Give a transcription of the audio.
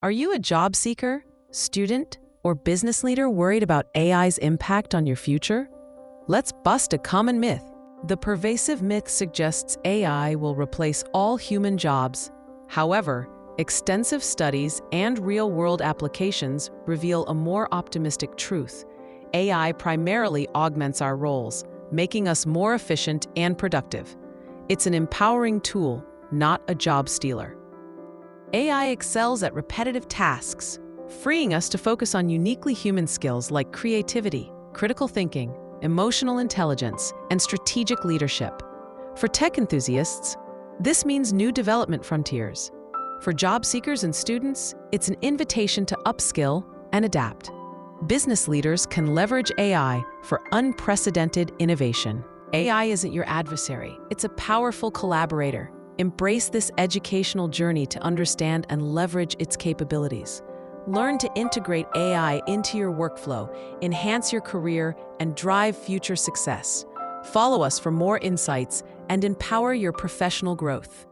Are you a job seeker, student, or business leader worried about AI's impact on your future? Let's bust a common myth. The pervasive myth suggests AI will replace all human jobs. However, extensive studies and real-world applications reveal a more optimistic truth. AI primarily augments our roles, making us more efficient and productive. It's an empowering tool, not a job stealer. AI excels at repetitive tasks, freeing us to focus on uniquely human skills like creativity, critical thinking, emotional intelligence, and strategic leadership. For tech enthusiasts, this means new development frontiers. For job seekers and students, it's an invitation to upskill and adapt. Business leaders can leverage AI for unprecedented innovation. AI isn't your adversary, it's a powerful collaborator. Embrace this educational journey to understand and leverage its capabilities. Learn to integrate AI into your workflow, enhance your career, and drive future success. Follow us for more insights and empower your professional growth.